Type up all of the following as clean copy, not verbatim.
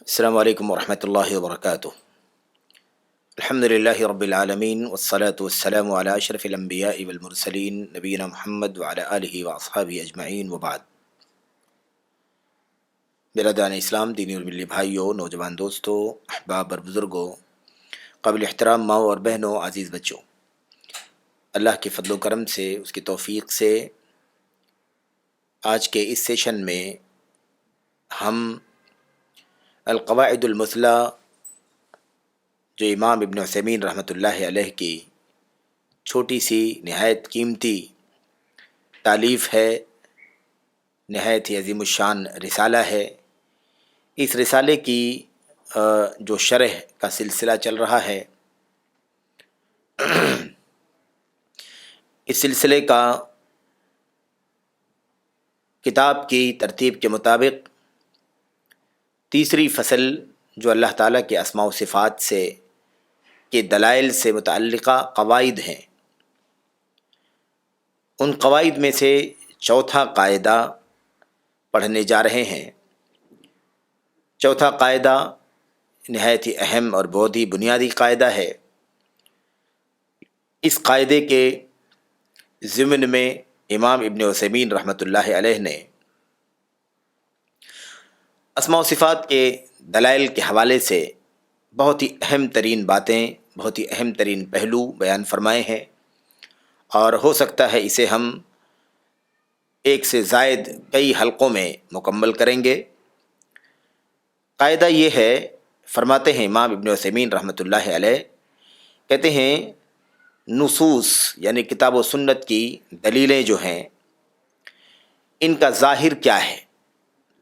السلام علیکم ورحمۃ اللہ وبرکاتہ۔ الحمد للہ رب العالمین والصلاة والسلام علی اشرف الانبیاء والمرسلین نبینا محمد وعلی آلہ واصحابہ اجمعین وبعد۔ برادران اسلام، دینی اور ملی بھائیوں، نوجوان دوستوں، احباب اور بزرگوں، قابل احترام ماؤں اور بہنوں، عزیز بچوں، اللہ کے فضل و کرم سے، اس کی توفیق سے آج کے اس سیشن میں ہم القواعد المثلی جو امام ابن عثیمین رحمۃ اللہ علیہ کی چھوٹی سی نہایت قیمتی تالیف ہے، نہایت ہی عظیم الشان رسالہ ہے، اس رسالے کی جو شرح کا سلسلہ چل رہا ہے، اس سلسلے کا کتاب کی ترتیب کے مطابق تیسری فصل جو اللہ تعالیٰ کے اسماء و صفات سے کے دلائل سے متعلقہ قواعد ہیں، ان قواعد میں سے چوتھا قاعدہ پڑھنے جا رہے ہیں۔ چوتھا قاعدہ نہایت ہی اہم اور بہت ہی بنیادی قاعدہ ہے۔ اس قاعدے کے ضمن میں امام ابن عثیمین رحمۃ اللہ علیہ نے اسماء و صفات کے دلائل کے حوالے سے بہت ہی اہم ترین باتیں، بہت ہی اہم ترین پہلو بیان فرمائے ہیں، اور ہو سکتا ہے اسے ہم ایک سے زائد کئی حلقوں میں مکمل کریں گے۔ قاعدہ یہ ہے، فرماتے ہیں امام ابن عثیمین رحمۃ اللہ علیہ، کہتے ہیں نصوص یعنی کتاب و سنت کی دلیلیں جو ہیں، ان کا ظاہر کیا ہے؟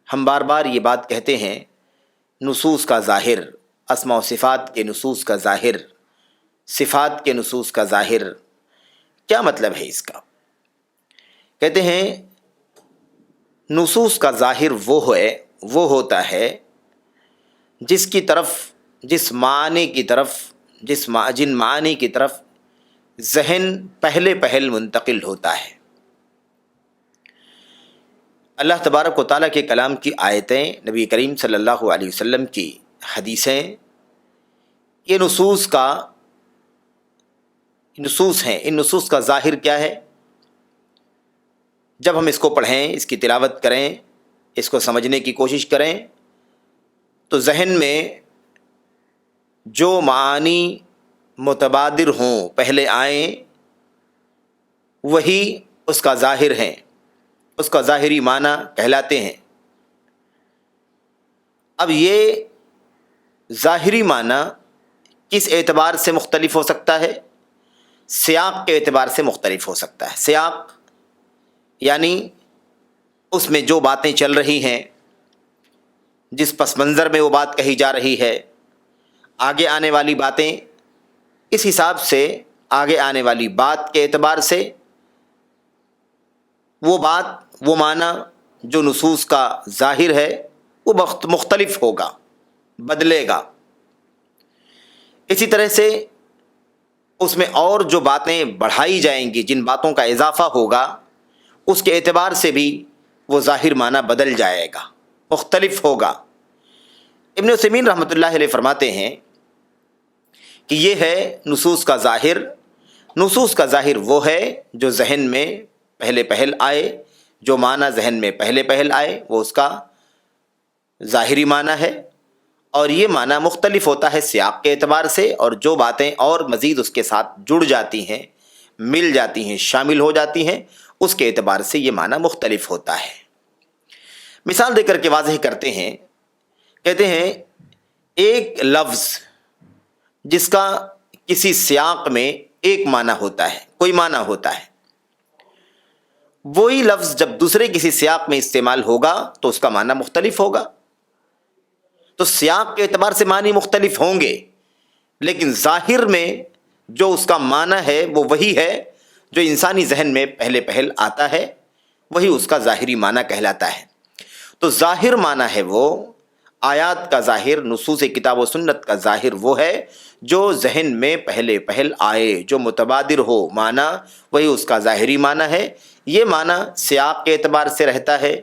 ہم بار بار یہ بات کہتے ہیں، نصوص کا ظاہر، اسماء و صفات کے نصوص کا ظاہر، صفات کے نصوص کا ظاہر، کیا مطلب ہے اس کا؟ کہتے ہیں نصوص کا ظاہر وہ ہوتا ہے جس کی طرف، جن معانی کی طرف ذہن پہل منتقل ہوتا ہے۔ اللہ تبارک و تعالیٰ کے کلام کی آیتیں، نبی کریم صلی اللہ علیہ وسلم کی حدیثیں، یہ نصوص ہیں۔ ان نصوص کا ظاہر کیا ہے؟ جب ہم اس کو پڑھیں، اس کی تلاوت کریں، اس کو سمجھنے کی کوشش کریں، تو ذہن میں جو معانی متبادر ہوں، پہلے آئیں، وہی اس کا ظاہر ہیں، اس کا ظاہری معنی کہلاتے ہیں۔ اب یہ ظاہری معنی کس اعتبار سے مختلف ہو سکتا ہے؟ سیاق کے اعتبار سے مختلف ہو سکتا ہے۔ سیاق یعنی اس میں جو باتیں چل رہی ہیں، جس پس منظر میں وہ بات کہی جا رہی ہے، آگے آنے والی باتیں، اس حساب سے آگے آنے والی بات کے اعتبار سے وہ بات، وہ معنی جو نصوص کا ظاہر ہے، وہ مختلف ہوگا، بدلے گا۔ اسی طرح سے اس میں اور جو باتیں بڑھائی جائیں گی، جن باتوں کا اضافہ ہوگا، اس کے اعتبار سے بھی وہ ظاہر معنی بدل جائے گا، مختلف ہوگا۔ ابن عثیمین رحمۃ اللہ علیہ فرماتے ہیں کہ یہ ہے نصوص کا ظاہر۔ نصوص کا ظاہر وہ ہے جو ذہن میں پہل آئے، جو معنی ذہن میں پہل آئے، وہ اس کا ظاہری معنی ہے، اور یہ معنی مختلف ہوتا ہے سیاق کے اعتبار سے، اور جو باتیں اور مزید اس کے ساتھ جڑ جاتی ہیں، مل جاتی ہیں، شامل ہو جاتی ہیں، اس کے اعتبار سے یہ معنی مختلف ہوتا ہے۔ مثال دے کر کے واضح کرتے ہیں، کہتے ہیں ایک لفظ جس کا کسی سیاق میں ایک معنی ہوتا ہے، کوئی معنی ہوتا ہے، وہی لفظ جب دوسرے کسی سیاق میں استعمال ہوگا تو اس کا معنی مختلف ہوگا۔ تو سیاق کے اعتبار سے معنی مختلف ہوں گے، لیکن ظاہر میں جو اس کا معنی ہے وہ وہی ہے جو انسانی ذہن میں پہل آتا ہے، وہی اس کا ظاہری معنی کہلاتا ہے۔ تو ظاہر معنی ہے وہ، آیات کا ظاہر، نصوص کتاب و سنت کا ظاہر وہ ہے جو ذہن میں پہل آئے، جو متبادر ہو معنی، وہی اس کا ظاہری معنی ہے۔ یہ معنی سیاق کے اعتبار سے رہتا ہے،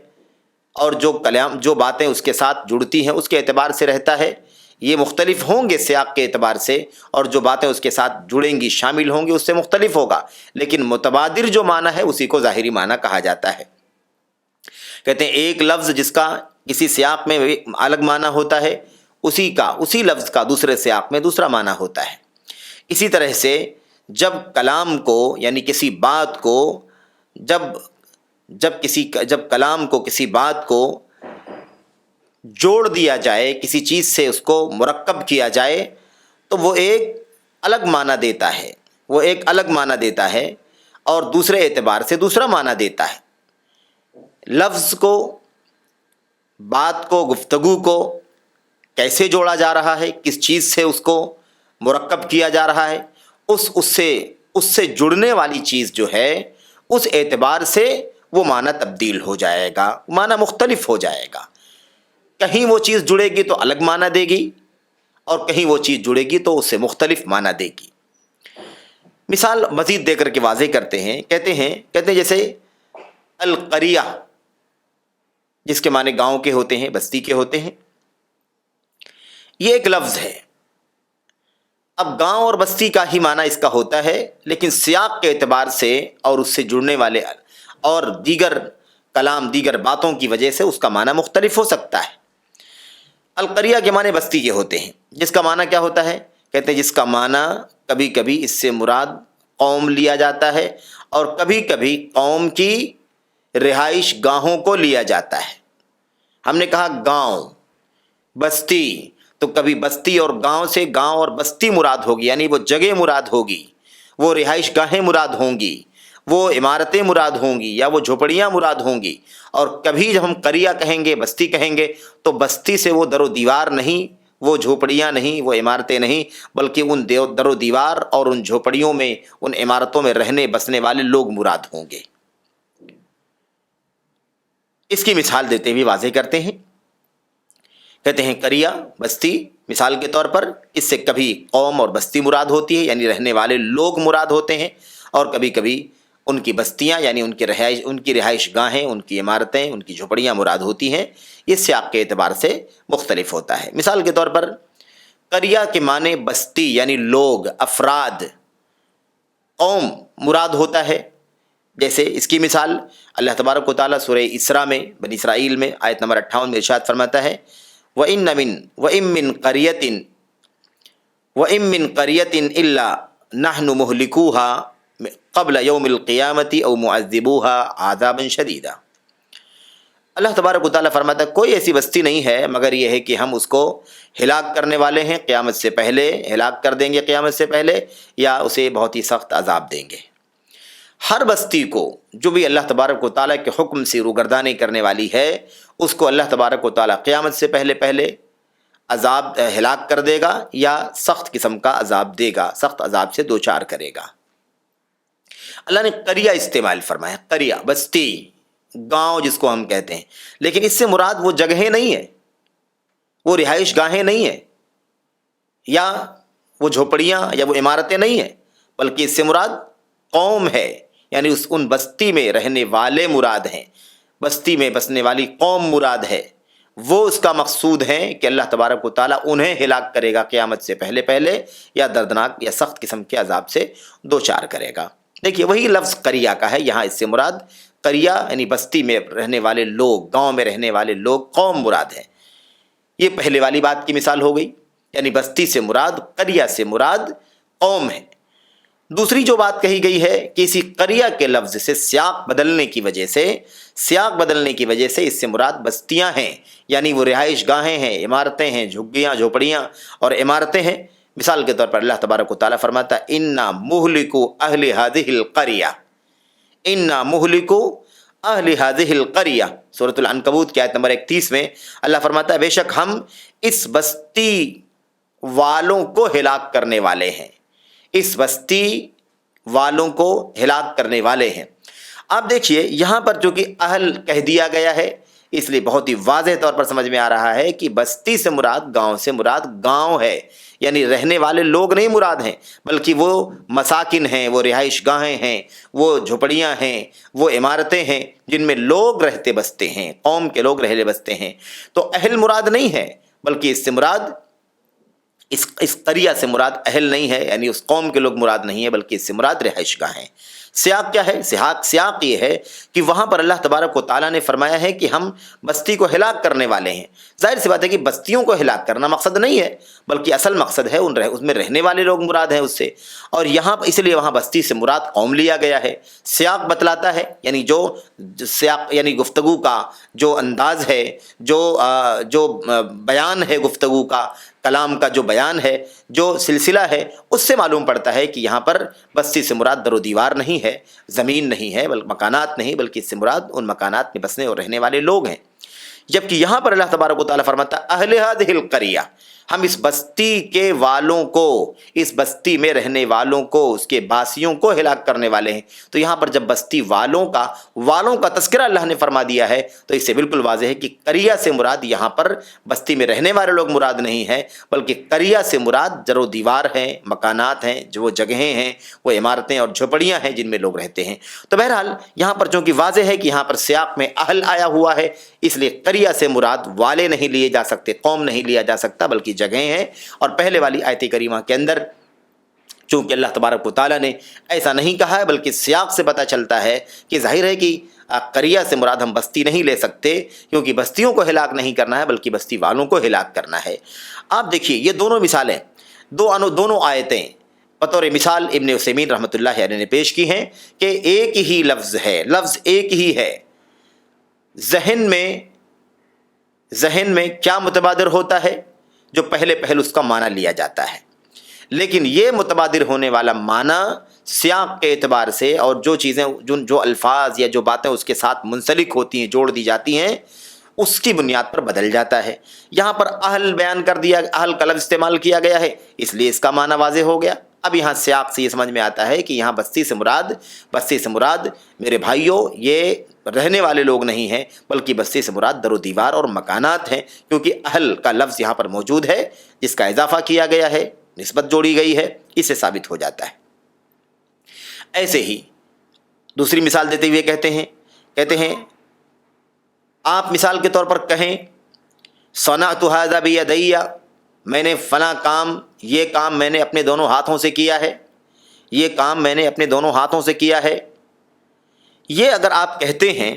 اور جو باتیں اس کے ساتھ جڑتی ہیں اس کے اعتبار سے رہتا ہے، یہ مختلف ہوں گے سیاق کے اعتبار سے، اور جو باتیں اس کے ساتھ جڑیں گی شامل ہوں گی اس سے مختلف ہوگا، لیکن متبادر جو معنی ہے اسی کو ظاہری معنی کہا جاتا ہے۔ کہتے ہیں ایک لفظ جس کا کسی سیاق میں الگ معنی ہوتا ہے، اسی لفظ کا دوسرے سیاق میں دوسرا معنی ہوتا ہے۔ اسی طرح سے جب کلام کو یعنی کسی بات کو جب کلام کو کسی بات کو جوڑ دیا جائے، کسی چیز سے اس کو مرکب کیا جائے تو وہ ایک الگ معنی دیتا ہے اور دوسرے اعتبار سے دوسرا معنی دیتا ہے۔ لفظ کو، بات کو، گفتگو کو کیسے جوڑا جا رہا ہے، کس چیز سے اس کو مرکب کیا جا رہا ہے، اس سے جڑنے والی چیز جو ہے اس اعتبار سے وہ معنی تبدیل ہو جائے گا، معنی مختلف ہو جائے گا۔ کہیں وہ چیز جڑے گی تو الگ معنی دے گی، اور کہیں وہ چیز جڑے گی تو اس سے مختلف معنی دے گی۔ مثال مزید دے کر کے واضح کرتے ہیں، کہتے ہیں جیسے القریہ، جس کے معنی گاؤں کے ہوتے ہیں، بستی کے ہوتے ہیں، یہ ایک لفظ ہے۔ اب گاؤں اور بستی کا ہی معنی اس کا ہوتا ہے، لیکن سیاق کے اعتبار سے اور اس سے جڑنے والے اور دیگر باتوں کی وجہ سے اس کا معنی مختلف ہو سکتا ہے۔ القریہ کے معنی بستی کے ہوتے ہیں، جس کا معنی کیا ہوتا ہے؟ کہتے ہیں جس کا معنی کبھی کبھی اس سے مراد قوم لیا جاتا ہے، اور کبھی کبھی قوم کی رہائش گاہوں کو لیا جاتا ہے۔ ہم نے کہا گاؤں، بستی، تو کبھی بستی اور گاؤں سے گاؤں اور بستی مراد ہوگی، یعنی وہ جگہ مراد ہوگی، وہ رہائش گاہیں مراد ہوں گی، وہ عمارتیں مراد ہوں گی، یا وہ جھوپڑیاں مراد ہوں گی۔ اور کبھی جب ہم قریہ کہیں گے، بستی کہیں گے، تو بستی سے وہ در و دیوار نہیں، وہ جھوپڑیاں نہیں، وہ عمارتیں نہیں، بلکہ ان در و دیوار اور ان جھوپڑیوں میں، ان عمارتوں میں رہنے بسنے والے لوگ مراد ہوں گے۔ اس کی مثال دیتے ہوئے واضح کرتے ہیں، کہتے ہیں قریہ، بستی، مثال کے طور پر اس سے کبھی قوم اور بستی مراد ہوتی ہے، یعنی رہنے والے لوگ مراد ہوتے ہیں، اور کبھی کبھی ان کی بستیاں یعنی ان کی رہائش گاہیں، ان کی عمارتیں، ان کی جھوپڑیاں مراد ہوتی ہیں۔ یہ سیاق کے اعتبار سے مختلف ہوتا ہے۔ مثال کے طور پر قریہ کے معنی بستی یعنی لوگ، افراد، قوم مراد ہوتا ہے۔ جیسے اس کی مثال اللہ تبارک و تعالیٰ سورہ اسراء میں، بنی اسرائیل میں آیت نمبر 58 میں ارشاد فرماتا ہے، وَإِن مِّن قَرْيَةٍ إِلَّا نَحْنُ مُهْلِكُوهَا قبل یوم القیامت او معذبوها عذابا شدیدا۔ اللہ تبارک و تعالیٰ فرماتا ہے کوئی ایسی بستی نہیں ہے مگر یہ ہے کہ ہم اس کو ہلاک کرنے والے ہیں قیامت سے پہلے، ہلاک کر دیں گے قیامت سے پہلے، یا اسے بہت ہی سخت عذاب دیں گے۔ ہر بستی کو جو بھی اللہ تبارک و تعالیٰ کے حکم سے روگردانی کرنے والی ہے، اس کو اللہ تبارک و تعالیٰ قیامت سے پہلے عذاب ہلاک کر دے گا، یا سخت قسم کا عذاب دے گا، سخت عذاب سے دوچار کرے گا۔ اللہ نے قریہ استعمال فرمایا، قریہ، بستی، گاؤں جس کو ہم کہتے ہیں، لیکن اس سے مراد وہ جگہیں نہیں ہے، وہ رہائش گاہیں نہیں ہیں، یا وہ جھوپڑیاں یا وہ عمارتیں نہیں ہیں، بلکہ اس سے مراد قوم ہے، یعنی ان بستی میں رہنے والے مراد ہیں، بستی میں بسنے والی قوم مراد ہے۔ وہ اس کا مقصود ہے کہ اللہ تبارک و تعالیٰ انہیں ہلاک کرے گا قیامت سے پہلے، یا دردناک یا سخت قسم کے عذاب سے دوچار کرے گا۔ دیکھیے وہی لفظ قریہ کا ہے، یہاں اس سے مراد قریہ یعنی بستی میں رہنے والے لوگ، گاؤں میں رہنے والے لوگ، قوم مراد ہے۔ یہ پہلے والی بات کی مثال ہو گئی، یعنی بستی سے مراد، قریہ سے مراد قوم ہے۔ دوسری جو بات کہی گئی ہے کہ اسی قریہ کے لفظ سے سیاق بدلنے کی وجہ سے اس سے مراد بستیاں ہیں، یعنی وہ رہائش گاہیں ہیں، عمارتیں ہیں، جھگیاں، جھوپڑیاں اور عمارتیں ہیں۔ مثال کے طور پر اللہ تبارک و تعالیٰ فرماتا ہے اِنَّا مُهْلِكُ أَهْلِ هَذِهِ الْقَرْيَةِ، اِنَّا مُهْلِكُ أَهْلِ هَذِهِ الْقَرْيَةِ۔ سورۃ العنکبوت کی آیت نمبر 31 میں اللہ فرماتا ہے بے شک ہم اس بستی والوں کو ہلاک کرنے والے ہیں، اس بستی والوں کو ہلاک کرنے والے ہیں۔ آپ دیکھیے یہاں پر جو کہ اہل کہہ دیا گیا ہے، اس لیے بہت ہی واضح طور پر سمجھ میں آ رہا ہے کہ بستی سے مراد گاؤں ہے، یعنی رہنے والے لوگ نہیں مراد ہیں، بلکہ وہ مساکن ہیں، وہ رہائش گاہیں ہیں، وہ جھوپڑیاں ہیں، وہ عمارتیں ہیں جن میں لوگ رہتے بستے ہیں، قوم کے لوگ رہتے بستے ہیں۔ تو اہل مراد نہیں ہے، بلکہ اس سے مراد اس قریہ سے مراد اہل نہیں ہے، یعنی اس قوم کے لوگ مراد نہیں ہے، بلکہ اس سے مراد رہائش گاہ ہیں۔ سیاق کیا ہے؟ سیاق یہ ہے کہ وہاں پر اللہ تبارک و تعالیٰ نے فرمایا ہے کہ ہم بستی کو ہلاک کرنے والے ہیں۔ ظاہر سی بات ہے کہ بستیوں کو ہلاک کرنا مقصد نہیں ہے، بلکہ اصل مقصد ہے اس میں رہنے والے لوگ مراد ہیں اس سے، اور یہاں اس لیے وہاں بستی سے مراد قوم لیا گیا ہے۔ سیاق بتلاتا ہے، یعنی جو سیاق یعنی گفتگو کا جو انداز ہے، جو بیان ہے گفتگو کا، کلام کا جو بیان ہے، جو سلسلہ ہے، اس سے معلوم پڑتا ہے کہ یہاں پر بستی سے مراد در و دیوار نہیں ہے، زمین نہیں ہے، بلکہ مکانات نہیں، بلکہ اس سے مراد ان مکانات میں بسنے اور رہنے والے لوگ ہیں۔ جبکہ یہاں پر اللہ تبارک و تعالیٰ فرماتا ہے اہل ہذہ القریہ، ہم اس بستی کے والوں کو، اس بستی میں رہنے والوں کو، اس کے باسیوں کو ہلاک کرنے والے ہیں۔ تو یہاں پر جب بستی والوں کا تذکرہ اللہ نے فرما دیا ہے تو اس سے بالکل واضح ہے کہ قریہ سے مراد یہاں پر بستی میں رہنے والے لوگ مراد نہیں ہیں، بلکہ قریہ سے مراد در و دیوار ہیں، مکانات ہیں، جو وہ جگہیں ہیں، وہ عمارتیں اور جھوپڑیاں ہیں جن میں لوگ رہتے ہیں۔ تو بہرحال یہاں پر چونکہ واضح ہے کہ یہاں پر سیاق میں اہل آیا ہوا ہے، اس لیے قریہ سے مراد والے نہیں لیے جا سکتے، قوم نہیں لیا جا سکتا، بلکہ جگہیں ہیں۔ اور پہلے والی آیت کریمہ کے اندر چونکہ اللہ تبارک و تعالیٰ نے ایسا نہیں کہا ہے، بلکہ سیاق سے پتہ چلتا ہے کہ ظاہر ہے کہ قریہ سے مراد ہم بستی نہیں لے سکتے، کیونکہ بستیوں کو ہلاک نہیں کرنا ہے بلکہ بستی والوں کو ہلاک کرنا ہے۔ آپ دیکھیے یہ دونوں مثالیں، دونوں آیتیں بطور مثال ابن عثیمین رحمۃ اللہ علیہ نے پیش کی ہیں کہ ایک ہی لفظ ہے، لفظ ایک ہی ہے، ذہن میں کیا متبادر ہوتا ہے؟ جو پہلے اس کا معنی لیا جاتا ہے، لیکن یہ متبادر ہونے والا معنی سیاق کے اعتبار سے اور جو چیزیں جو الفاظ یا جو باتیں اس کے ساتھ منسلک ہوتی ہیں، جوڑ دی جاتی ہیں، اس کی بنیاد پر بدل جاتا ہے۔ یہاں پر اہل بیان کر دیا، اہل کا لفظ استعمال کیا گیا ہے، اس لیے اس کا معنی واضح ہو گیا۔ اب یہاں سیاق سے یہ سمجھ میں آتا ہے کہ یہاں بستی سے مراد میرے بھائیوں یہ رہنے والے لوگ نہیں ہیں، بلکہ بستی سے مراد در و دیوار اور مکانات ہیں، کیونکہ اہل کا لفظ یہاں پر موجود ہے، جس کا اضافہ کیا گیا ہے، نسبت جوڑی گئی ہے، اس سے ثابت ہو جاتا ہے۔ ایسے ہی دوسری مثال دیتے ہوئے کہتے ہیں آپ مثال کے طور پر کہیں صنعت ھذا بیدی، میں نے فلاں کام، یہ کام میں نے اپنے دونوں ہاتھوں سے کیا ہے، یہ کام میں نے اپنے دونوں ہاتھوں سے کیا ہے۔ یہ اگر آپ کہتے ہیں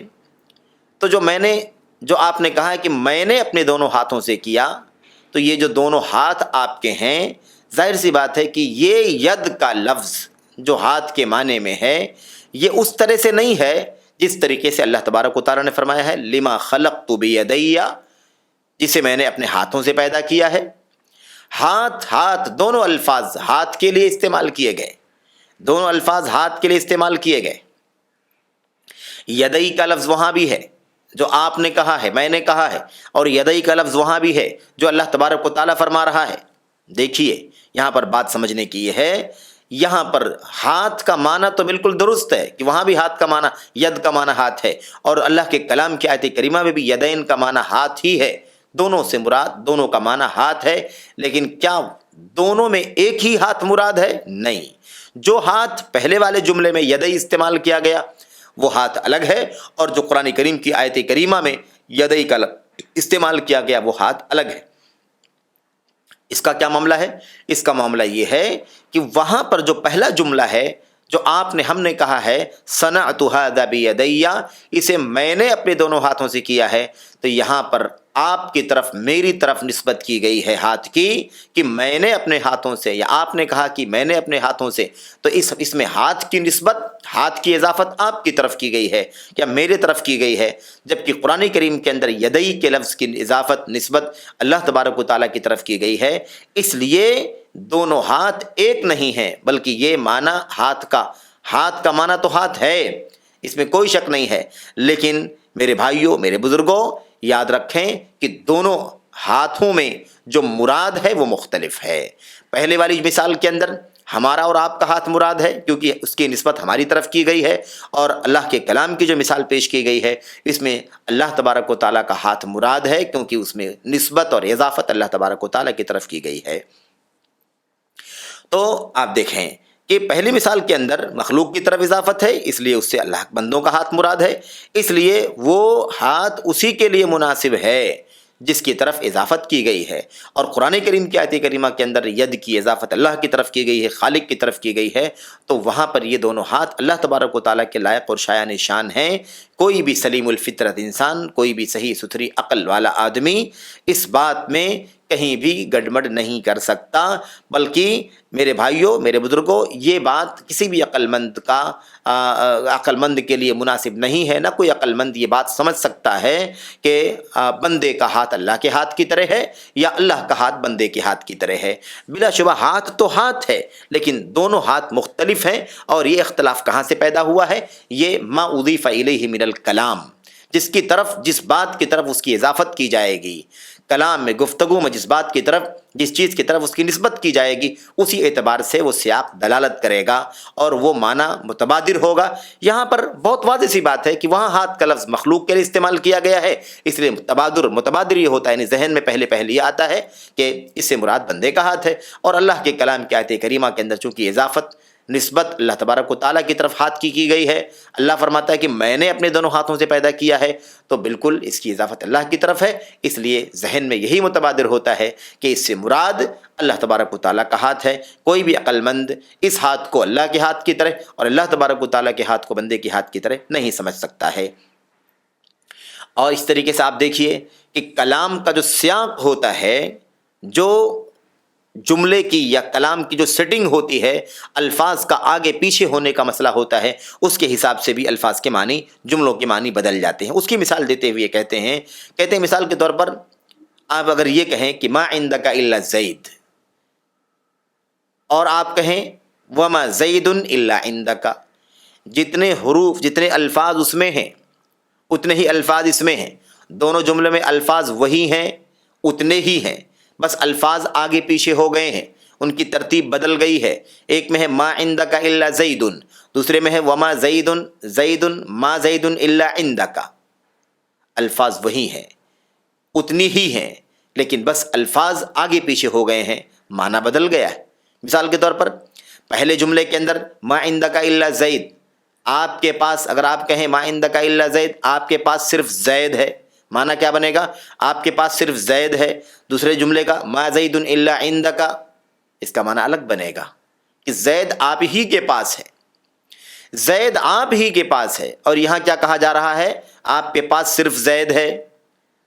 تو جو آپ نے کہا ہے کہ میں نے اپنے دونوں ہاتھوں سے کیا، تو یہ جو دونوں ہاتھ آپ کے ہیں، ظاہر سی بات ہے کہ یہ ید کا لفظ جو ہاتھ کے معنی میں ہے، یہ اس طرح سے نہیں ہے جس طریقے سے اللہ تبارک و تعالیٰ نے فرمایا ہے لما خلقت بیدی، جسے میں نے اپنے ہاتھوں سے پیدا کیا ہے۔ ہاتھ دونوں الفاظ ہاتھ کے لیے استعمال کیے گئے، دونوں الفاظ ہاتھ کے لیے استعمال کیے گئے۔ یدئی کا لفظ وہاں بھی ہے جو آپ نے کہا ہے، میں نے کہا ہے، اور یدئی کا لفظ وہاں بھی ہے جو اللہ تبارک و تعالیٰ فرما رہا ہے۔ دیکھیے یہاں پر بات سمجھنے کی یہ ہے، یہاں پر ہاتھ کا معنی تو بالکل درست ہے کہ وہاں بھی ہاتھ کا معنی، ید کا معنی ہاتھ ہے، اور اللہ کے کلام کی آیت کریمہ میں بھی یدین کا معنی ہاتھ ہی ہے، دونوں سے مراد، دونوں کا معنی ہاتھ ہے۔ لیکن کیا دونوں میں ایک ہی ہاتھ مراد ہے؟ نہیں، جو ہاتھ پہلے والے جملے میں یدئی استعمال کیا گیا وہ ہاتھ الگ ہے، اور جو قرآن کریم کی آیت کریمہ میں یدئی کا استعمال کیا گیا وہ ہاتھ الگ ہے۔ اس کا کیا معاملہ ہے؟ اس کا معاملہ یہ ہے کہ وہاں پر جو پہلا جملہ ہے جو ہم نے کہا ہے صنعت ھذا بیدی، اسے میں نے اپنے دونوں ہاتھوں سے کیا ہے، تو یہاں پر آپ کی طرف، میری طرف نسبت کی گئی ہے ہاتھ کی، کہ میں نے اپنے ہاتھوں سے، یا آپ نے کہا کہ میں نے اپنے ہاتھوں سے، تو اس میں ہاتھ کی نسبت، ہاتھ کی اضافت آپ کی طرف کی گئی ہے یا میرے طرف کی گئی ہے، جبکہ قرآن کریم کے اندر یدئی کے لفظ کی اضافت، نسبت اللہ تبارک و تعالیٰ کی طرف کی گئی ہے۔ اس لیے دونوں ہاتھ ایک نہیں ہیں، بلکہ یہ معنی ہاتھ کا معنی تو ہاتھ ہے، اس میں کوئی شک نہیں ہے، لیکن میرے بھائیوں، میرے بزرگوں، یاد رکھیں کہ دونوں ہاتھوں میں جو مراد ہے وہ مختلف ہے۔ پہلے والی مثال کے اندر ہمارا اور آپ کا ہاتھ مراد ہے کیونکہ اس کی نسبت ہماری طرف کی گئی ہے، اور اللہ کے کلام کی جو مثال پیش کی گئی ہے اس میں اللہ تبارک و تعالیٰ کا ہاتھ مراد ہے کیونکہ اس میں نسبت اور اضافت اللہ تبارک و تعالیٰ کی طرف کی گئی ہے۔ تو آپ دیکھیں کہ پہلی مثال کے اندر مخلوق کی طرف اضافت ہے، اس لیے اس سے اللہ بندوں کا ہاتھ مراد ہے، اس لیے وہ ہاتھ اسی کے لیے مناسب ہے جس کی طرف اضافت کی گئی ہے۔ اور قرآن کریم کی آیت کریمہ کے اندر ید کی اضافت اللہ کی طرف کی گئی ہے، خالق کی طرف کی گئی ہے، تو وہاں پر یہ دونوں ہاتھ اللہ تبارک و تعالیٰ کے لائق اور شایان شان ہیں۔ کوئی بھی سلیم الفطرت انسان، کوئی بھی صحیح ستھری عقل والا آدمی اس بات میں کہیں بھی گڑبڑ نہیں کر سکتا، بلکہ میرے بھائیوں، میرے بزرگوں، یہ بات کسی بھی عقل مند کے لیے مناسب نہیں ہے۔ نہ کوئی عقل مند یہ بات سمجھ سکتا ہے کہ بندے کا ہاتھ اللہ کے ہاتھ کی طرح ہے یا اللہ کا ہاتھ بندے کے ہاتھ کی طرح ہے۔ بلا شبہ ہاتھ تو ہاتھ ہے، لیکن دونوں ہاتھ مختلف ہیں، اور یہ اختلاف کہاں سے پیدا ہوا ہے؟ یہ ما اضیف الیہ من الکلام، جس بات کی طرف اس کی اضافت کی جائے گی، کلام میں، گفتگو میں جس چیز کی طرف اس کی نسبت کی جائے گی، اسی اعتبار سے وہ سیاق دلالت کرے گا اور وہ معنی متبادر ہوگا۔ یہاں پر بہت واضح سی بات ہے کہ وہاں ہاتھ کا لفظ مخلوق کے لیے استعمال کیا گیا ہے، اس لیے متبادر یہ ہوتا ہے، یعنی ذہن میں پہلے یہ آتا ہے کہ اس سے مراد بندے کا ہاتھ ہے۔ اور اللہ کے کلام کی آیت کریمہ کے اندر چونکہ اضافت، نسبت اللہ تبارک و تعالیٰ کی طرف ہاتھ کی گئی ہے، اللہ فرماتا ہے کہ میں نے اپنے دونوں ہاتھوں سے پیدا کیا ہے، تو بالکل اس کی اضافت اللہ کی طرف ہے، اس لیے ذہن میں یہی متبادر ہوتا ہے کہ اس سے مراد اللہ تبارک و تعالیٰ کا ہاتھ ہے۔ کوئی بھی عقل مند اس ہاتھ کو اللہ کے ہاتھ کی طرح اور اللہ تبارک و تعالیٰ کے ہاتھ کو بندے کے ہاتھ کی طرح نہیں سمجھ سکتا ہے۔ اور اس طریقے سے آپ دیکھیے کہ کلام کا جو سیاق ہوتا ہے، جو جملے کی یا کلام کی جو سیٹنگ ہوتی ہے، الفاظ کا آگے پیچھے ہونے کا مسئلہ ہوتا ہے، اس کے حساب سے بھی الفاظ کے معنی، جملوں کے معنی بدل جاتے ہیں۔ اس کی مثال دیتے ہوئے کہتے ہیں مثال کے طور پر آپ اگر یہ کہیں کہ ما عندک الا زید، اور آپ کہیں وما زید الا عندک، جتنے حروف، جتنے الفاظ اس میں ہیں اتنے ہی الفاظ اس میں ہیں، دونوں جملے میں الفاظ وہی ہیں، اتنے ہی ہیں، بس الفاظ آگے پیچھے ہو گئے ہیں، ان کی ترتیب بدل گئی ہے۔ ایک میں ہے ما عندک الا زید، دوسرے میں ہے وما زید ما زید الا عندک، الفاظ وہی ہیں، اتنی ہی ہیں، لیکن بس الفاظ آگے پیچھے ہو گئے ہیں، معنی بدل گیا ہے۔ مثال کے طور پر پہلے جملے کے اندر ما عندک الا زید، آپ کے پاس، اگر آپ کہیں ما عندک الا زید، آپ کے پاس صرف زید ہے، معنی کیا بنے گا؟ آپ کے پاس صرف زید ہے۔ دوسرے جملے کا ما زید الا عندک، اس کا معنی الگ بنے گا کہ زید آپ ہی کے پاس ہے، زید آپ ہی کے پاس ہے، اور یہاں کیا کہا جا رہا ہے؟ آپ کے پاس صرف زید ہے۔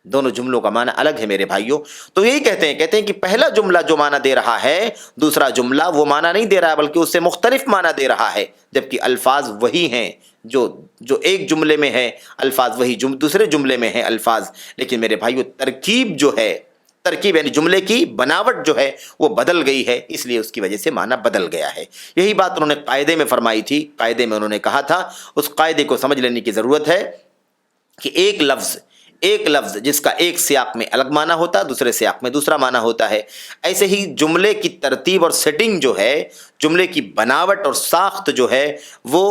دونوں جملوں کا معنی الگ ہے میرے بھائیوں۔ تو یہی کہتے ہیں کہ پہلا جملہ جو معنی دے رہا ہے، دوسرا جملہ وہ معنی نہیں دے رہا ہے، بلکہ اس سے مختلف معنی دے رہا ہے، جبکہ الفاظ وہی ہیں، جو ایک جملے میں ہے الفاظ وہی دوسرے جملے میں ہیں الفاظ، لیکن میرے بھائیوں ترکیب یعنی جملے کی بناوٹ جو ہے وہ بدل گئی ہے، اس لیے اس کی وجہ سے معنی بدل گیا ہے۔ یہی بات انہوں نے قاعدے میں فرمائی تھی، قاعدے میں انہوں نے کہا تھا، اس قاعدے کو سمجھ لینے کی ضرورت ہے کہ ایک لفظ جس کا ایک سیاق میں الگ معنی ہوتا ہے، دوسرے سیاق میں دوسرا معنی ہوتا ہے، ایسے ہی جملے کی ترتیب اور سیٹنگ جو ہے، جملے کی بناوٹ اور ساخت جو ہے، وہ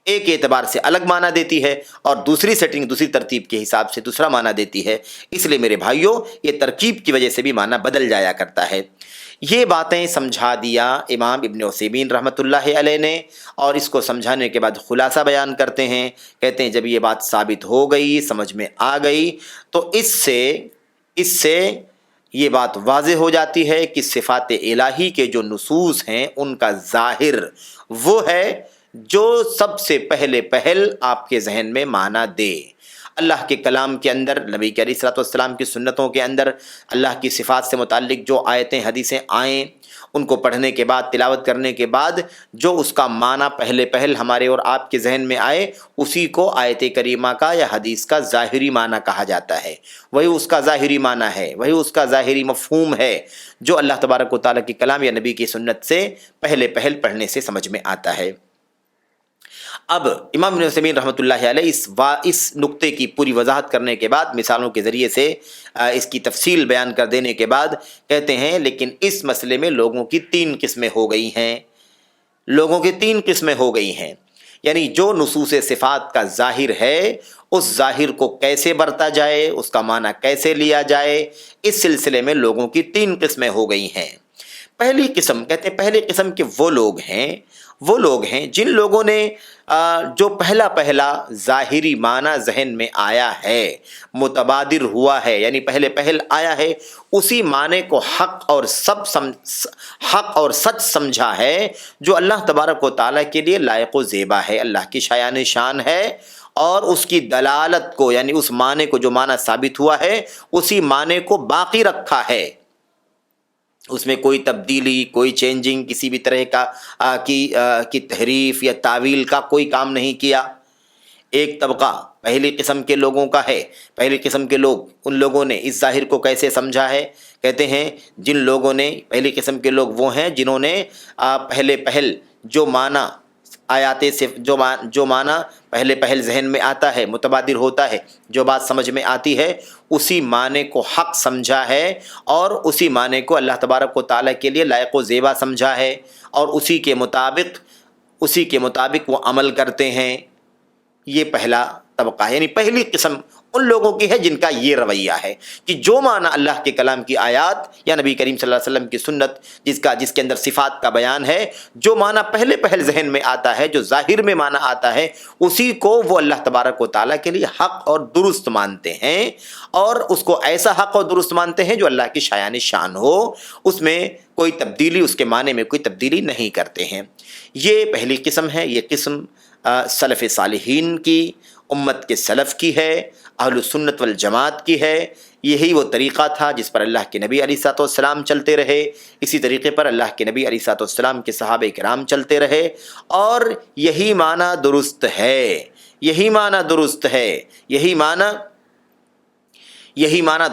ایک اعتبار سے الگ معنی دیتی ہے اور دوسری سیٹنگ، دوسری ترتیب کے حساب سے دوسرا معنی دیتی ہے۔ اس لیے میرے بھائیوں، یہ ترکیب کی وجہ سے بھی معنی بدل جایا کرتا ہے۔ یہ باتیں سمجھا دیا امام ابن عثیمین رحمۃ اللہ علیہ نے، اور اس کو سمجھانے کے بعد خلاصہ بیان کرتے ہیں، کہتے ہیں جب یہ بات ثابت ہو گئی، سمجھ میں آ گئی، تو اس سے یہ بات واضح ہو جاتی ہے کہ صفات الہی کے جو نصوص ہیں ان کا ظاہر وہ ہے جو سب سے پہل آپ کے ذہن میں معنی دے۔ اللہ کے کلام کے اندر، نبی کے علیہ الصلوۃ والسلام کی سنتوں کے اندر اللہ کی صفات سے متعلق جو آیتیں حدیثیں آئیں، ان کو پڑھنے کے بعد، تلاوت کرنے کے بعد جو اس کا معنی پہل ہمارے اور آپ کے ذہن میں آئے، اسی کو آیت کریمہ کا یا حدیث کا ظاہری معنی کہا جاتا ہے۔ وہی اس کا ظاہری معنی ہے، وہی اس کا ظاہری مفہوم ہے جو اللہ تبارک و تعالیٰ کے کلام یا نبی کی سنت سے پہل پڑھنے سے سمجھ میں آتا ہے۔ اب امام ابن عثیمین رحمۃ اللہ علیہ اس نقطے کی پوری وضاحت کرنے کے بعد، مثالوں کے ذریعے سے اس کی تفصیل بیان کر دینے کے بعد کہتے ہیں لیکن اس مسئلے میں لوگوں کی 3 قسمیں ہو گئی ہیں۔ لوگوں کی 3 قسمیں ہو گئی ہیں، یعنی جو نصوص صفات کا ظاہر ہے اس ظاہر کو کیسے برتا جائے، اس کا معنی کیسے لیا جائے، اس سلسلے میں لوگوں کی 3 قسمیں ہو گئی ہیں۔ پہلی قسم کہتے ہیں، پہلی قسم کے وہ لوگ ہیں جن لوگوں نے جو پہلا ظاہری معنی ذہن میں آیا ہے، متبادر ہوا ہے، یعنی پہل آیا ہے، اسی معنی کو حق اور سچ سمجھا ہے جو اللہ تبارک و تعالیٰ کے لیے لائق و زیبا ہے، اللہ کی شایان شان ہے، اور اس کی دلالت کو، یعنی اس معنی کو جو معنی ثابت ہوا ہے اسی معنی کو باقی رکھا ہے، اس میں کوئی تبدیلی، کوئی چینجنگ، کسی بھی طرح کی تحریف یا تعویل کا کوئی کام نہیں کیا۔ ایک طبقہ پہلی قسم کے لوگوں کا ہے، پہلی قسم کے لوگ، ان لوگوں نے اس ظاہر کو کیسے سمجھا ہے؟ کہتے ہیں جن لوگوں نے، پہلی قسم کے لوگ وہ ہیں جنہوں نے پہل جو معنی آیات سے جو معنی پہل ذہن میں آتا ہے، متبادر ہوتا ہے، جو بات سمجھ میں آتی ہے، اسی معنی کو حق سمجھا ہے اور اسی معنی کو اللہ تبارک و تعالیٰ کے لیے لائق و زیبا سمجھا ہے، اور اسی کے مطابق وہ عمل کرتے ہیں۔ یہ پہلا طبقہ ہے، یعنی پہلی قسم ان لوگوں کی ہے جن کا یہ رویہ ہے کہ جو معنی اللہ کے کلام کی آیات یا نبی کریم صلی اللہ علیہ وسلم کی سنت جس کے اندر صفات کا بیان ہے، جو معنی پہل ذہن میں آتا ہے، جو ظاہر میں معنی آتا ہے، اسی کو وہ اللہ تبارک و تعالیٰ کے لیے حق اور درست مانتے ہیں، اور اس کو ایسا حق اور درست مانتے ہیں جو اللہ کی شایان شان ہو، اس میں کوئی تبدیلی، اس کے معنی میں کوئی تبدیلی نہیں کرتے ہیں۔ یہ پہلی قسم ہے۔ یہ قسم سلف صالحین کی، امت کے سلف کی ہے، اہل سنت والجماعت کی ہے۔ یہی وہ طریقہ تھا جس پر اللہ کے نبی علیہ الصلوۃ والسلام چلتے رہے، اسی طریقے پر اللہ کے نبی علیہ الصلوۃ والسلام کے صحابہ کرام چلتے رہے، اور یہی معنی درست ہے، یہی معنی درست ہے، یہی معنی